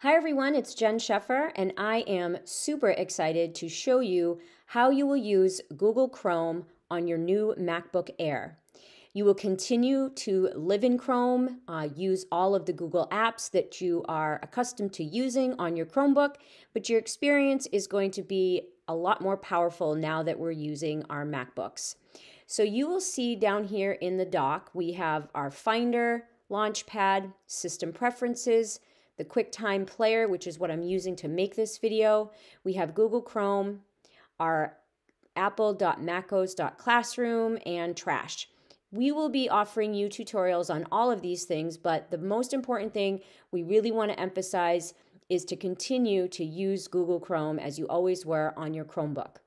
Hi everyone, it's Jen Sheffer, and I am super excited to show you how you will use Google Chrome on your new MacBook Air. You will continue to live in Chrome, use all of the Google apps that you are accustomed to using on your Chromebook, but your experience is going to be a lot more powerful now that we're using our MacBooks. So you will see down here in the dock, we have our Finder, Launchpad, System Preferences, the QuickTime Player, which is what I'm using to make this video. We have Google Chrome, our apple.macos.classroom, and Trash. We will be offering you tutorials on all of these things, but the most important thing we really want to emphasize is to continue to use Google Chrome as you always were on your Chromebook.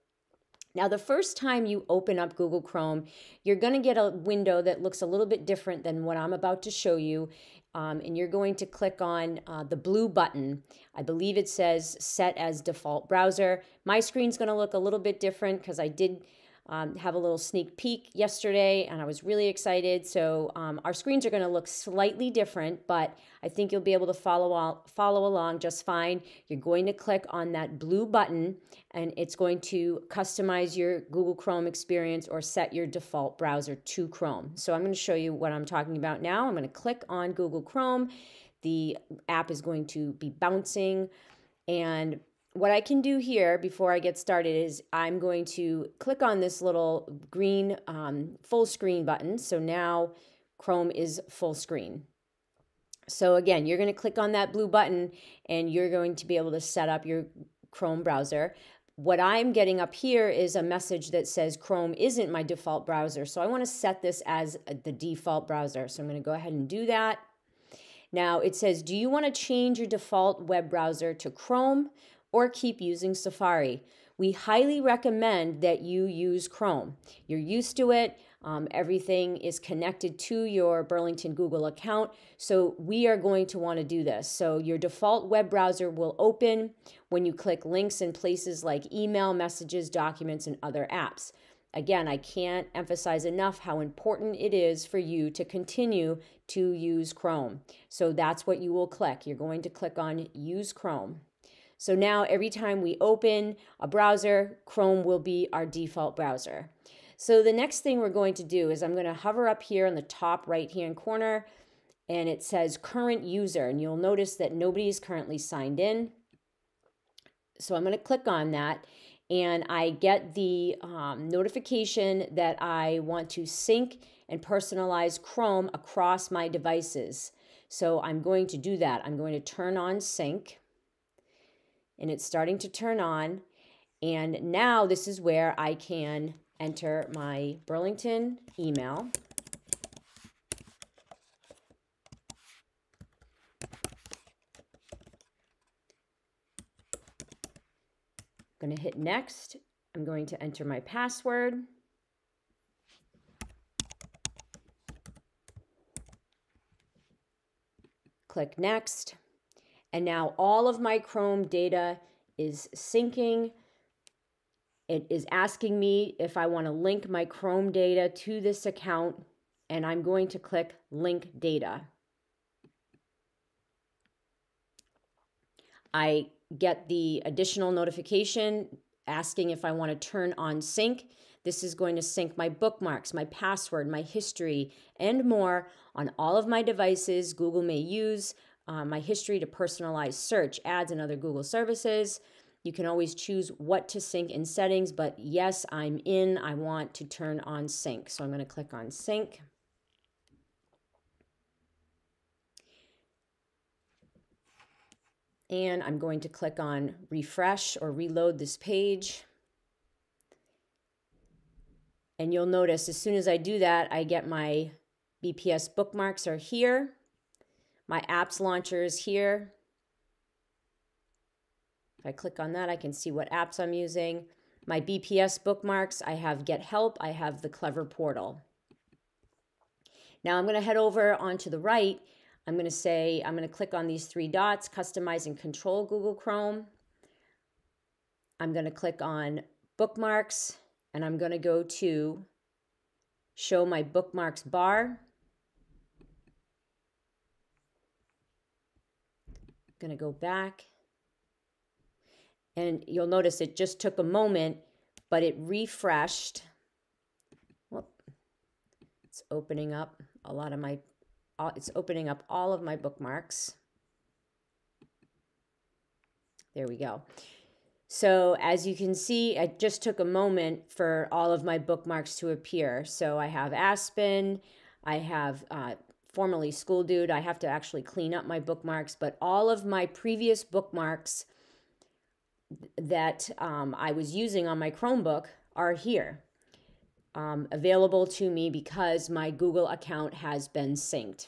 Now, the first time you open up Google Chrome, you're going to get a window that looks a little bit different than what I'm about to show you. And you're going to click on the blue button. I believe it says set as default browser. My screen's going to look a little bit different because I did have a little sneak peek yesterday and I was really excited. So our screens are going to look slightly different, but I think you'll be able to follow along just fine. You're going to click on that blue button and it's going to customize your Google Chrome experience or set your default browser to Chrome. So I'm going to show you what I'm talking about now. I'm going to click on Google Chrome. The app is going to be bouncing, and what I can do here before I get started is I'm going to click on this little green full screen button. So now Chrome is full screen. So again, you're going to click on that blue button and you're going to be able to set up your Chrome browser. What I'm getting up here is a message that says Chrome isn't my default browser. So I want to set this as the default browser. So I'm going to go ahead and do that. Now it says, do you want to change your default web browser to Chrome or keep using Safari? We highly recommend that you use Chrome. You're used to it. Everything is connected to your Burlington Google account. So we are going to want to do this. So your default web browser will open when you click links in places like email, messages, documents, and other apps. Again, I can't emphasize enough how important it is for you to continue to use Chrome. So that's what you will click. You're going to click on Use Chrome. So now every time we open a browser, Chrome will be our default browser. So the next thing we're going to do is I'm going to hover up here in the top right-hand corner, and it says current user, and you'll notice that nobody is currently signed in. So I'm going to click on that, and I get the notification that I want to sync and personalize Chrome across my devices. So I'm going to do that. I'm going to turn on sync. And it's starting to turn on. And now this is where I can enter my Burlington email. I'm going to hit next. I'm going to enter my password. Click next. And now all of my Chrome data is syncing. It is asking me if I want to link my Chrome data to this account, and I'm going to click Link Data. I get the additional notification asking if I want to turn on sync. This is going to sync my bookmarks, my password, my history, and more on all of my devices. Google may use my history to personalize search, ads, and other Google services. You can always choose what to sync in settings, but yes, I'm in. I want to turn on sync. So I'm going to click on sync. And I'm going to click on refresh or reload this page. And you'll notice as soon as I do that, I get my BPS bookmarks are here. My apps launcher is here. If I click on that, I can see what apps I'm using. My BPS bookmarks, I have Get Help, I have the Clever Portal. Now I'm going to head over onto the right. I'm going to click on these three dots, Customize and Control Google Chrome. I'm going to click on Bookmarks, and I'm going to go to Show My Bookmarks bar. going to go back. And you'll notice it just took a moment, but it refreshed. Whoop. It's opening up it's opening up all of my bookmarks. There we go. So as you can see, it just took a moment for all of my bookmarks to appear. So I have Aspen, I have formerly School Dude. I have to actually clean up my bookmarks, but all of my previous bookmarks that I was using on my Chromebook are here, available to me because my Google account has been synced.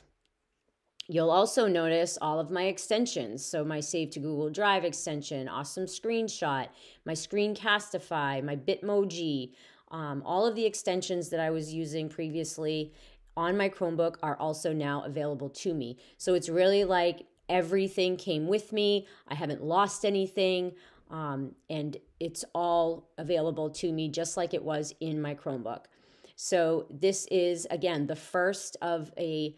You'll also notice all of my extensions. So my Save to Google Drive extension, Awesome Screenshot, my Screencastify, my Bitmoji, all of the extensions that I was using previously on my Chromebook are also now available to me. So it's really like everything came with me. I haven't lost anything. And it's all available to me just like it was in my Chromebook. So this is, again, the first of a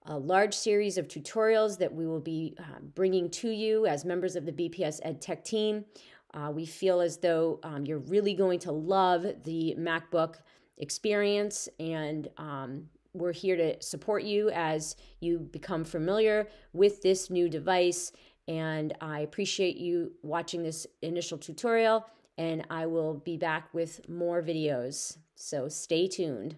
large series of tutorials that we will be bringing to you as members of the BPS EdTech team. We feel as though you're really going to love the MacBook experience, and we're here to support you as you become familiar with this new device. And I appreciate you watching this initial tutorial, and I will be back with more videos. So stay tuned.